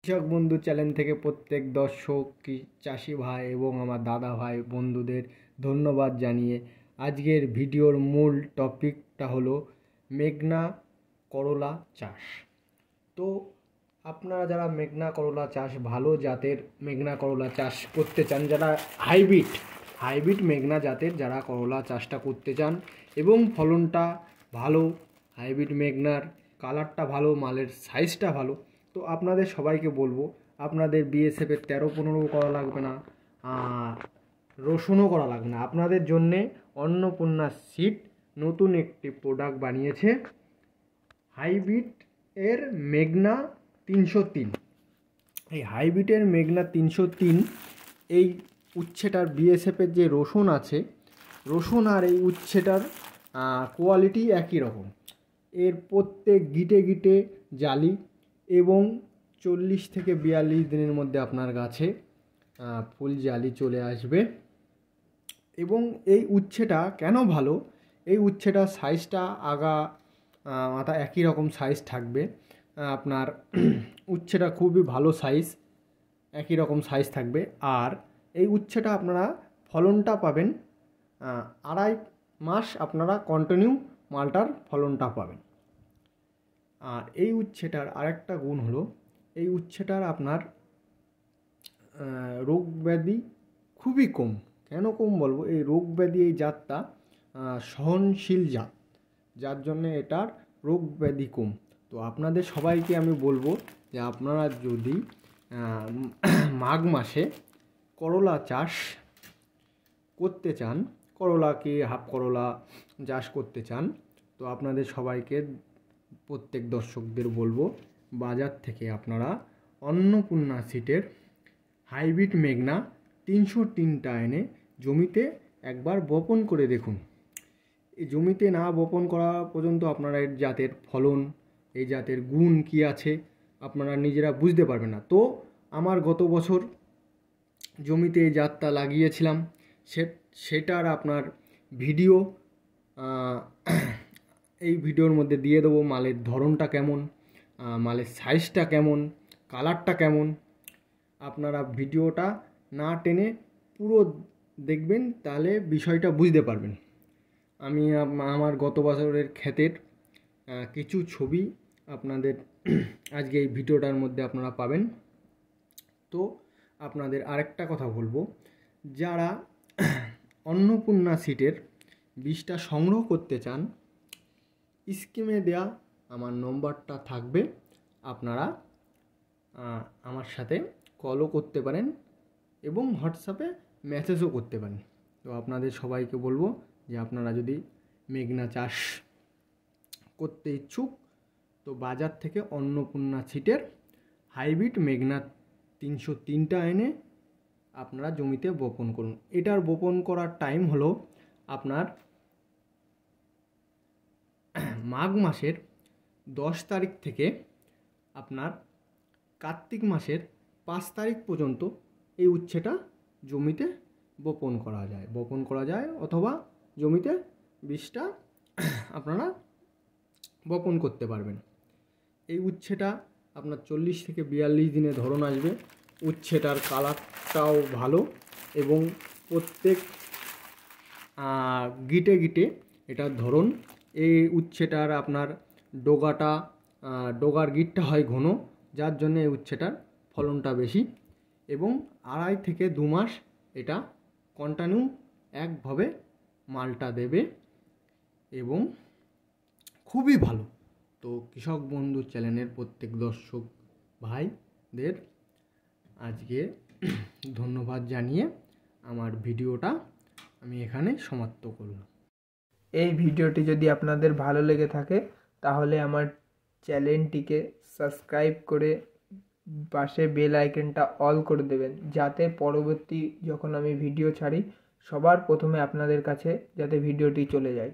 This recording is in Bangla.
কৃষক বন্ধু চ্যানেল থেকে প্রত্যেক দর্শক চাষি ভাই এবং আমার দাদা ভাই বন্ধুদের ধন্যবাদ জানিয়ে আজকের ভিডিওর মূল টপিকটা হলো মেঘনা করলা চাষ। তো আপনারা যারা মেঘনা করলা চাষ ভালো জাতের মেঘনা করলা চাষ করতে চান, যারা হাইব্রিড মেঘনা জাতের যারা করলা চাষটা করতে চান এবং ফলনটা ভালো, হাইব্রিড মেঘনার কালারটা ভালো, মালের সাইজটা ভালো, তো আপনাদের সবাইকে বলবো আপনাদের বিএসএফের 13-15 করা লাগবে না, রসুনও করা লাগবে না। আপনাদের জন্যে অন্নপূর্ণা সিড নতুন একটি প্রোডাক্ট বানিয়েছে, হাইব্রিড এর মেঘনা 303। এই হাইব্রিডের মেঘনা 303 এই উচ্ছেটার বিএসএফের যে রসুন আছে, রসুন আর এই উচ্ছেটার কোয়ালিটি একই রকম। এর প্রত্যেক গিটে গিটে জালি এবং 40 থেকে 42 দিনের মধ্যে আপনার গাছে ফুল জালি চলে আসবে। এবং এই উচ্ছেটা কেন ভালো, এই উচ্ছেটার সাইজটা আগা মাথা একই রকম সাইজ থাকবে। আপনার উচ্ছেটা খুবই ভালো সাইজ, একই রকম সাইজ থাকবে। আর এই উচ্ছেটা আপনারা ফলনটা পাবেন 2.5 মাস, আপনারা কন্টিনিউ মালটার ফলনটা পাবেন। আর এই উচ্ছেটার আরেকটা গুণ হলো, এই উচ্ছেটার আপনার রোগ ব্যাধি খুবই কম। কেন কম বলবো, এই রোগ ব্যাধি এই জাতটা সহনশীল জাত, যার জন্য এটার রোগ ব্যাধি কম। তো আপনাদের সবাইকে আমি বলবো যে আপনারা যদি মাঘ মাসে করলা চাষ করতে চান, করলাকে হাফ করলা চাষ করতে চান, তো আপনাদের সবাইকে প্রত্যেক দর্শকদের বলবো বাজার থেকে আপনারা অন্নপূর্ণা সিডের হাইব্রিড মেঘনা 303টা এনে জমিতে একবার বপন করে দেখুন। এই জমিতে না বপন করা পর্যন্ত আপনারা এর জাতের ফলন, এই জাতের গুণ কি আছে আপনারা নিজেরা বুঝতে পারবেন না। তো আমার গত বছর জমিতে এই জাতটা লাগিয়েছিলাম, সেটার আপনার ভিডিও এই ভিডিওর মধ্যে দিয়ে দেবো। মালের ধরনটা কেমন, মালের সাইজটা কেমন, কালারটা কেমন, আপনারা ভিডিওটা না টেনে পুরো দেখবেন, তাহলে বিষয়টা বুঝতে পারবেন। আমি আমার গত বছরের ক্ষেতের কিছু ছবি আপনাদের আজকে এই ভিডিওটার মধ্যে আপনারা পাবেন। তো আপনাদের আরেকটা কথা বলবো, যারা অন্নপূর্ণা সিডের বীজটা সংগ্রহ করতে চান, স্ক্রিনে দেয়া আমার নম্বরটা থাকবে, আপনারা আমার সাথে কলও করতে পারেন এবং হোয়াটসঅ্যাপে মেসেজও করতে পারেন। তো আপনাদের সবাইকে বলবো যে আপনারা যদি মেঘনা চাষ করতে ইচ্ছুক, তো বাজার থেকে অন্নপূর্ণা সিডের হাইব্রিড মেঘনা 303টা এনে আপনারা জমিতে বপন করুন। এটার বপন করার টাইম হলো আপনার মাঘ মাসের 10 তারিখ থেকে আপনার কার্তিক মাসের 5 তারিখ পর্যন্ত এই উচ্ছেটা জমিতে বপন করা যায় অথবা জমিতে বীজটা আপনারা বপন করতে পারবেন। এই উচ্ছেটা আপনার 40 থেকে 42 দিনে ধরন আসবে। উচ্ছেটার কালারটাও ভালো এবং প্রত্যেক গিটে গিটে এটার ধরন। এই উচ্ছেটার আপনার ডোগার গিটটা হয় ঘন, যার জন্য এই উচ্ছেটার ফলনটা বেশি এবং 2.5 থেকে 2 মাস এটা কন্টিনিউ একভাবে মালটা দেবে এবং খুবই ভালো। তো কৃষক বন্ধু চ্যানেলের প্রত্যেক দর্শক ভাইদের আজকে ধন্যবাদ জানিয়ে আমার ভিডিওটা আমি এখানে সমাপ্ত করলাম। এই ভিডিওটি যদি আপনাদের ভালো লেগে থাকে তাহলে আমার চ্যানেলটিকে সাবস্ক্রাইব করে পাশে বেল আইকনটা অল করে দেবেন, যাতে পরবর্তী যখন আমি ভিডিও ছাড়ি সবার প্রথমে আপনাদের কাছে যাতে ভিডিওটি চলে যায়।